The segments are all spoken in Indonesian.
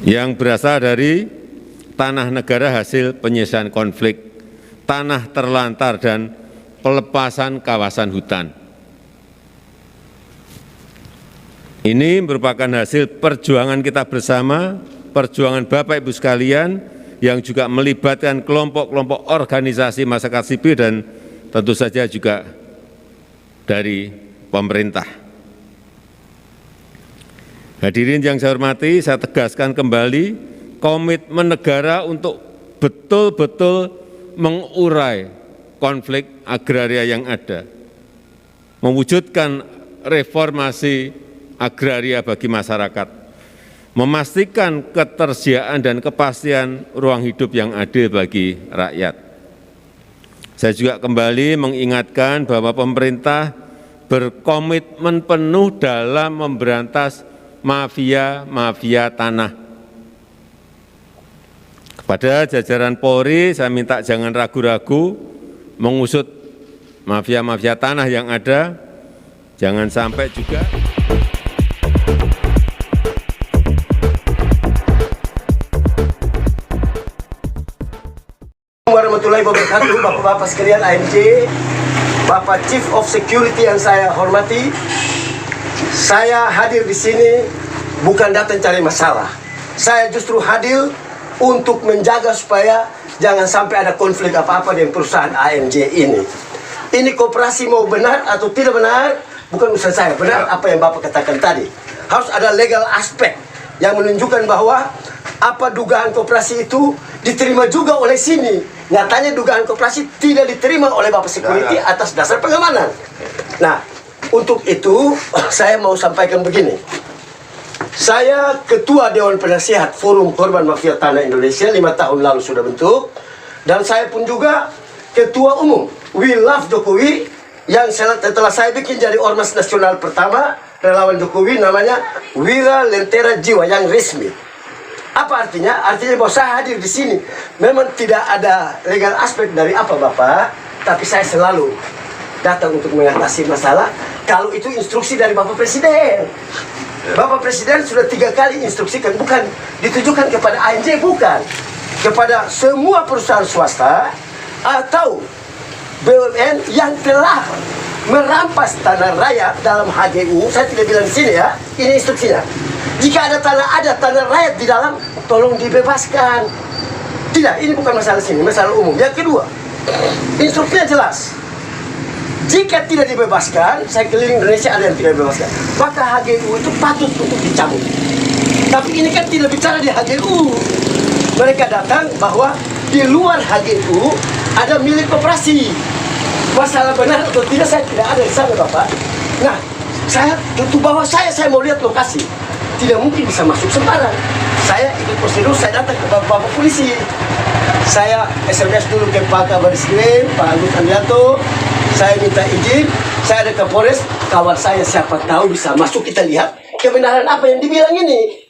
yang berasal dari tanah negara hasil penyelesaian konflik, tanah terlantar, dan pelepasan kawasan hutan. Ini merupakan hasil perjuangan kita bersama, perjuangan Bapak Ibu sekalian, yang juga melibatkan kelompok-kelompok organisasi masyarakat sipil dan tentu saja juga dari pemerintah. Hadirin yang saya hormati, saya tegaskan kembali komitmen negara untuk betul-betul mengurai konflik agraria yang ada, mewujudkan reformasi agraria bagi masyarakat, memastikan ketersediaan dan kepastian ruang hidup yang adil bagi rakyat. Saya juga kembali mengingatkan bahwa pemerintah berkomitmen penuh dalam memberantas mafia tanah. Kepada jajaran Polri, saya minta jangan ragu-ragu mengusut mafia tanah yang ada, jangan sampai juga warahmatullahi wabarakatuh. Bapak-bapak sekalian AMJ, Bapak Chief of Security yang saya hormati, saya hadir di sini bukan datang cari masalah. Saya justru hadir untuk menjaga supaya jangan sampai ada konflik apa-apa dengan perusahaan AMJ ini. Ini koperasi mau benar atau tidak benar, bukan urusan saya. Benar apa yang Bapak katakan tadi. Harus ada legal aspek yang menunjukkan bahwa apa dugaan koperasi itu diterima juga oleh sini. Nyatanya dugaan koperasi tidak diterima oleh Bapak Security atas dasar pengamanan. Nah, untuk itu saya mau sampaikan begini. Saya Ketua Dewan Penasihat Forum Korban Mafia Tanah Indonesia 5 tahun lalu sudah bentuk. Dan saya pun juga Ketua Umum We Love Jokowi yang setelah saya bikin jadi Ormas Nasional pertama relawan Jokowi, namanya Wira Lentera Jiwa yang resmi. Apa artinya? Artinya bahwa saya hadir di sini memang tidak ada legal aspek dari apa Bapak, tapi saya selalu datang untuk mengatasi masalah kalau itu instruksi dari Bapak Presiden. Bapak Presiden sudah 3 kali instruksikan, bukan ditujukan kepada AMJ, bukan kepada semua perusahaan swasta atau BUMN yang telah merampas tanah rakyat dalam HGU. Saya tidak bilang di sini ya, ini instruksinya. Jika ada tanah rakyat di dalam, tolong dibebaskan. Tidak, ini bukan masalah sini, masalah umum. Yang kedua, instruksinya jelas. Jika tidak dibebaskan, saya keliling Indonesia ada yang tidak dibebaskan, maka HGU itu patut untuk dicabut. Tapi ini kan tidak bicara di HGU. Mereka datang bahwa di luar HGU ada milik koperasi. Masalah benar atau tidak saya tidak ada di sana Bapak. Nah, saya tentu bahwa saya mau lihat lokasi. Tidak mungkin bisa masuk sembarang. Saya ikut prosedur, saya datang ke Bapak Polisi. Saya SMS dulu ke Pak Kabariskrem, Pak Agus Andrianto. Saya minta izin, saya ada ke Polres, kawan saya siapa tahu bisa masuk, kita lihat kebenaran apa yang dibilang ini.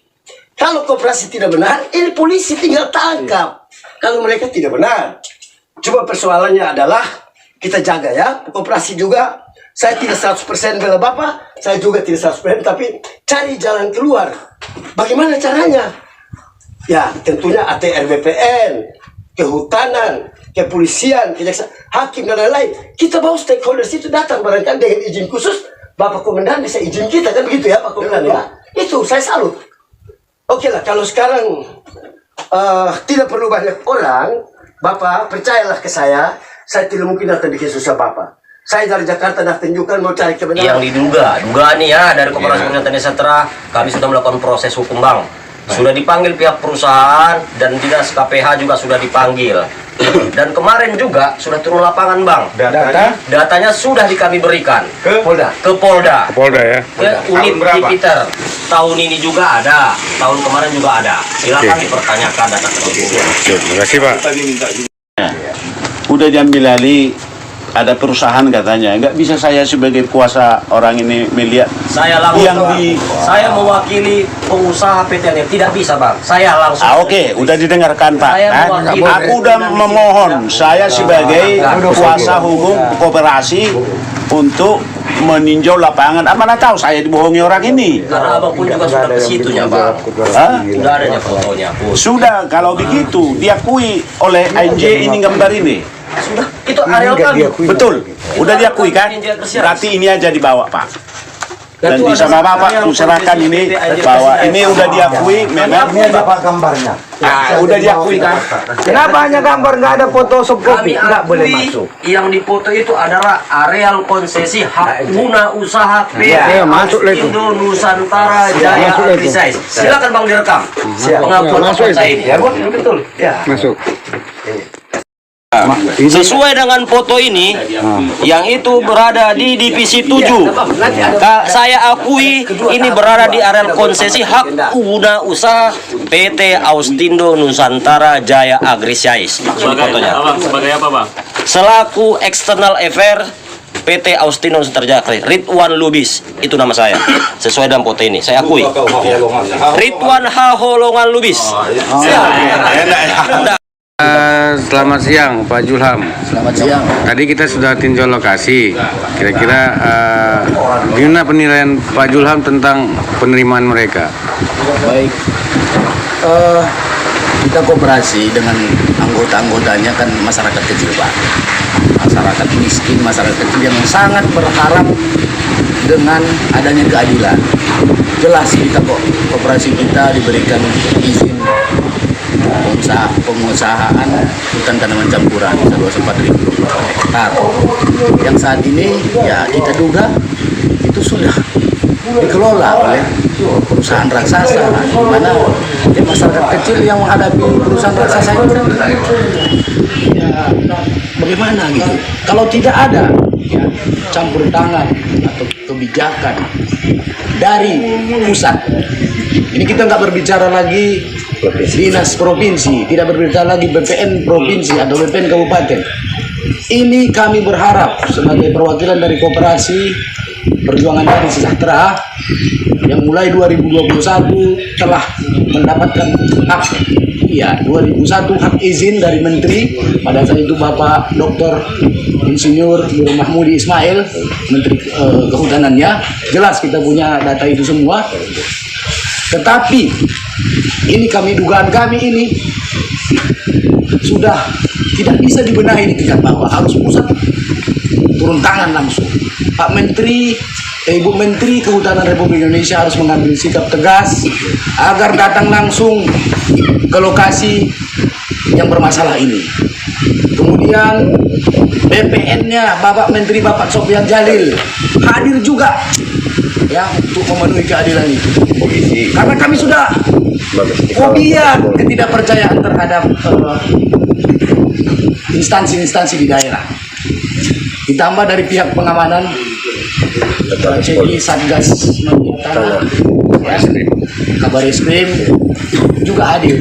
Kalau koperasi tidak benar, ini polisi tinggal tangkap. Kalau mereka tidak benar. Cuma persoalannya adalah kita jaga ya, koperasi juga. Saya tidak 100% bela Bapak, saya juga tidak 100%, tapi cari jalan keluar. Bagaimana caranya? Ya, tentunya ATR BPN, kehutanan, kepolisian, kejaksaan, hakim, dan lain-lain. Kita bawa stakeholders itu datang, barangkali dengan izin khusus, Bapak Komandan bisa izin kita, kan begitu ya Pak Komandan ya? Itu, saya salut. Oke lah, kalau sekarang tidak perlu banyak orang, Bapak percayalah ke saya tidak mungkin datang bikin susah Bapak. Saya dari Jakarta datang juga mau cari kebenaran. Yang dugaan nih ya dari Koperasi Penyelenggaraan Sejahtera, kami sudah melakukan proses hukum Bang. Sudah dipanggil pihak perusahaan dan dinas KPH juga sudah dipanggil. Dan kemarin juga sudah turun lapangan Bang. Datanya sudah kami berikan ke Polda. Ke Polda ya. Ke unit Jupiter. Tahun ini juga ada, tahun kemarin juga ada. Silakan dipertanyakan data tersebut. Terima kasih Pak. Udah diambil alih, ada perusahaan katanya, nggak bisa saya sebagai kuasa orang ini melihat. Saya langsung, saya mewakili pengusaha PTN, tidak bisa Bang. Saya langsung. Oke, udah didengarkan Pak. Aku udah memohon, saya sebagai kuasa hukum koperasi untuk meninjau lapangan. Mana tahu saya dibohongi orang ini. Karena abang pun juga sudah ke situnya, Bang. Hah? Sudah adanya fotonya pun. Sudah, kalau begitu diakui oleh ANJ ini gambar ini. Sudah, itu areal kami. Betul, udah diakui kan? Berarti ini aja dibawa Pak. Dan di sama Bapak tuh serahkan ini bahwa ini udah diakui memang. Ini ada Pak gambarnya. Udah diakui kan? Kenapa hanya gambar nggak ada foto soft Kami copy? Nggak boleh akui masuk. yang dipoto itu adalah areal konsesi hak guna usaha PT Iya, masuk lah itu. Indo Nusantara Jaya masuk lah itu. Agriscience. Silakan Bang direkam pengakuan Masuk saya itu. ini. Ya, betul. Ya. Masuk. Sesuai dengan foto ini, yang itu berada di divisi 7. Saya akui ini berada di areal konsesi hak guna usaha PT Austindo Nusantara Jaya Agriscience. Fotonya. Sebagai apa, Bang? Selaku External Affair PT Austindo Nusantara Jaya Agriscience, Ridwan Lubis, itu nama saya. Sesuai dengan foto ini, saya akui. Ridwan H. Holongan Lubis. Selamat siang Pak Julham. Selamat siang. Tadi kita sudah tinjau lokasi. Kira-kira gimana penilaian Pak Julham tentang penerimaan mereka? Baik. Kita kooperasi dengan anggota-anggotanya kan masyarakat kecil, Pak. Masyarakat miskin, masyarakat kecil yang sangat berharap dengan adanya keadilan. Jelas kita kok kooperasi kita diberikan izin pengusahaan hutan tanaman campuran seluas 4.000 hektar. Yang saat ini ya kita duga itu sudah dikelola oleh perusahaan raksasa, di mana masyarakat kecil yang menghadapi perusahaan raksasa itu kan ya bagaimana gitu. Kalau tidak ada ya, campur tangan atau kebijakan dari pusat, ini kita nggak berbicara lagi dinas provinsi, tidak berbicara lagi BPN provinsi atau BPN kabupaten. Ini kami berharap sebagai perwakilan dari Koperasi Perjuangan Damai Sejahtera yang mulai 2021 telah mendapatkan hak, ya 2001 hak izin dari Menteri, pada saat itu Bapak Dr. Insinyur Nur Mahmudi Ismail, Menteri Kehutanannya. Jelas kita punya data itu semua. Tetapi ini dugaan kami ini sudah tidak bisa dibenahi di tingkat bawah, harus pusat turun tangan langsung. Pak Menteri, Ibu Menteri Kehutanan Republik Indonesia harus mengambil sikap tegas agar datang langsung ke lokasi yang bermasalah ini. Kemudian BPN-nya Bapak Menteri Bapak Sofyan Jalil hadir juga ya untuk memenuhi keadilan itu. Karena kami sudah fobia ketidakpercayaan terhadap instansi-instansi di daerah. Ditambah dari pihak pengamanan, CI Satgas Mafia Tanah, Kabar Eskrim juga hadir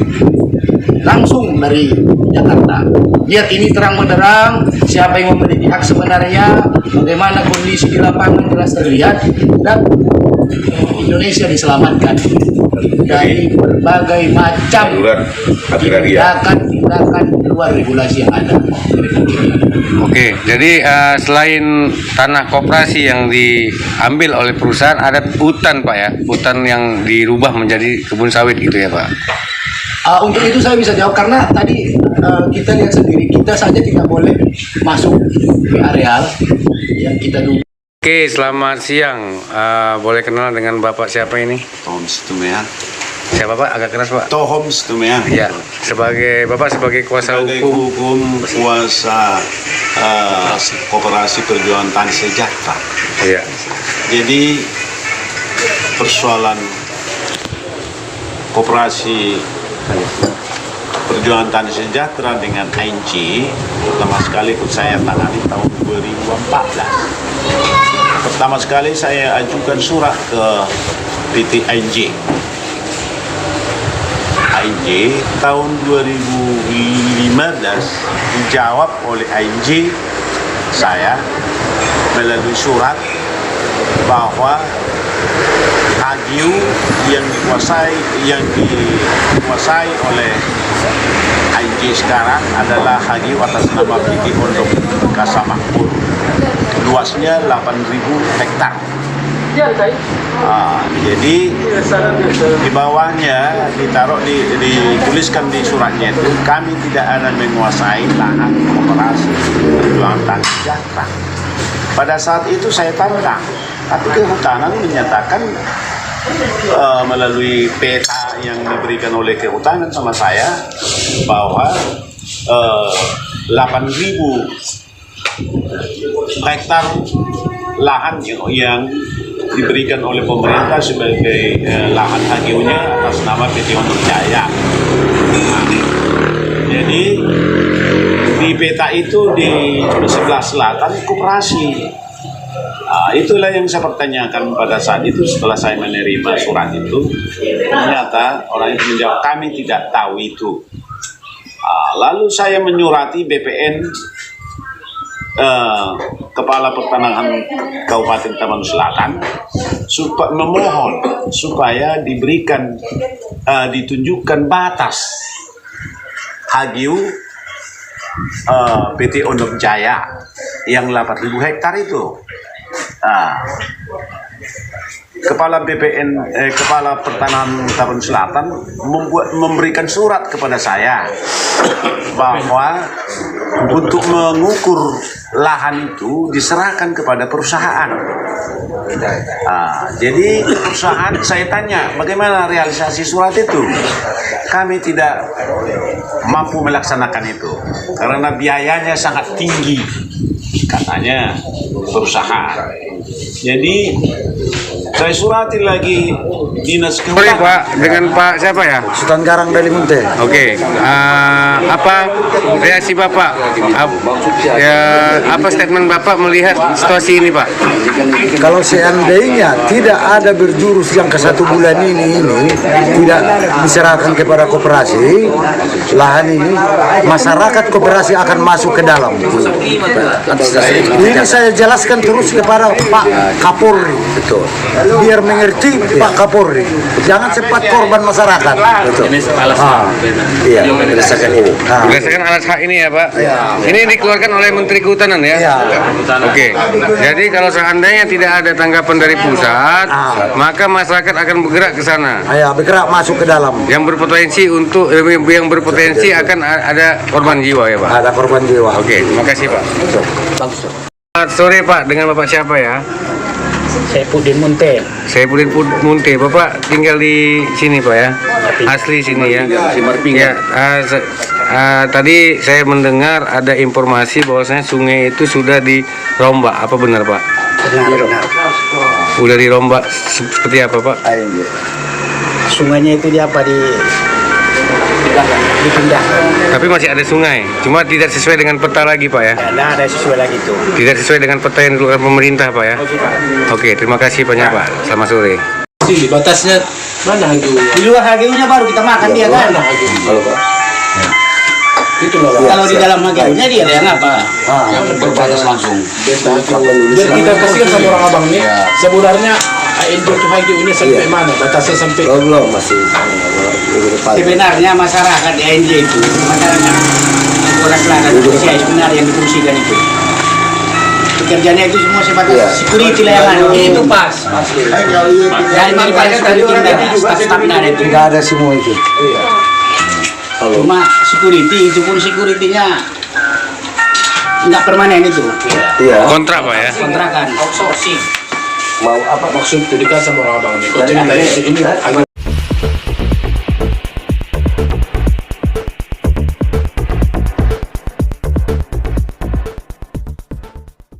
langsung dari Jakarta. Biar ini terang benderang siapa yang memiliki hak sebenarnya, bagaimana kondisi di lapangan jelas terlihat, dan Indonesia diselamatkan dari berbagai macam tindakan di luar regulasi yang ada. Oke, jadi selain tanah koperasi yang diambil oleh perusahaan, ada hutan Pak ya, hutan yang dirubah menjadi kebun sawit gitu ya Pak? Untuk itu saya bisa jawab karena tadi kita lihat sendiri, kita saja tidak boleh masuk ke areal yang kita duga. Oke, selamat siang. Boleh kenal dengan Bapak siapa ini? Tohom Situmean. Siapa Pak? Agak keras Pak. Tohom Situmean. Ya, Bapak sebagai kuasa Sebagai hukum. kuasa Koperasi Perjuangan Tani Sejahtera. Iya. Jadi persoalan Koperasi Perjuangan Tani Sejahtera dengan ANC pertama sekali saya tangani tahun 2014. Pertama sekali saya ajukan surat ke PT ANC. ANC tahun 2015 dijawab oleh ANC saya melalui surat bahwa HGU yang dikuasai oleh INC sekarang adalah HGU atas nama PT Pondok Kasa Makmur. Luasnya 8.000 hektar. Jadi di bawahnya dituliskan di suratnya itu, kami tidak ada menguasai lahan koperasi perjuangan tanah sejahtera. Pada saat itu saya tantang, tapi kehutanan menyatakan melalui peta yang diberikan oleh kehutanan sama saya bahwa 8.000 hektar lahan yang diberikan oleh pemerintah sebagai lahan HGU-nya atas nama PT Pondok Jaya. Jadi di peta itu di sebelah selatan koperasi. Itulah yang saya pertanyakan pada saat itu setelah saya menerima surat itu. Ternyata orang itu menjawab kami tidak tahu itu. Lalu saya menyurati BPN Kepala Pertanahan Kabupaten Taman Selatan memohon supaya diberikan ditunjukkan batas HGU PT Pondok Jaya yang 8.000 hektar itu. Kepala Pertanahan Taman Selatan memberikan surat kepada saya bahwa untuk mengukur lahan itu diserahkan kepada perusahaan. Jadi perusahaan, saya tanya bagaimana realisasi surat itu. Kami tidak mampu melaksanakan itu karena biayanya sangat tinggi, katanya perusahaan. Jadi saya surati lagi dinas Sorry Pak, dengan Pak siapa ya? Sultan Garang dari Munte. Oke, apa reaksi Bapak? Apa statement Bapak melihat situasi ini Pak? Kalau seandainya tidak ada berjurus yang ke 1 bulan ini tidak diserahkan kepada koperasi, lahan ini masyarakat koperasi akan masuk ke dalam. Ini saya jelaskan terus kepada Pak Kapolri, betul. Biar mengerti Pak Kapolri, jangan cepat korban masyarakat. Betul. Ini alas Iya, berdasarkan ini. Berdasarkan alas hak ini ya Pak. Ini dikeluarkan oleh Menteri Kehutanan ya. Oke. Jadi kalau seandainya tidak ada tanggapan dari pusat, maka masyarakat akan bergerak ke sana. Ayo bergerak masuk ke dalam. Yang berpotensi akan ada korban jiwa ya Pak. Ada korban jiwa. Oke, terima kasih Pak. bagus. Selamat sore Pak, dengan Bapak siapa ya? Saya Pudin Munte. Saya Pudin Munte. Bapak tinggal di sini Pak ya? Asli sini ya? Ya. Tadi saya mendengar ada informasi bahwasanya sungai itu sudah dirombak. Apa benar Pak? Benar. Udah dirombak seperti apa Pak? Sungainya itu dipindah. Tapi masih ada sungai, cuma tidak sesuai dengan peta lagi Pak ya? Tidak ada sesuai lagi itu. Tidak sesuai dengan peta yang dikeluarkan pemerintah Pak ya? Oke, terima kasih banyak Pak. Selamat sore. Batasnya mana HGU? Di luar HGU-nya baru kita makan dia kan. Kalau Pak. Kalau di dalam HGU-nya dia yang apa? Yang berbatas langsung. Biar kita kasihkan sama orang abang nih. Sebenarnya ANJ itu HGU-nya sampai mana? Batasnya sampai Belum masih. Sebenarnya masyarakat di ANJ itu masyarakat Polres Selatan Indonesia sebenarnya yang difungsikan itu. Pekerjaannya itu semua sebatas security layangan. Itu pas. Dari mana tadi staff-staffnya itu. Tidak ada semua itu. Cuma security itu pun security-nya nggak permanen itu. Iya. Kontrak Pak ya? Kontrakan. Outsourcing. mau apa maksud itu dikasih sama orang abang ini. Kau ceritanya ini agak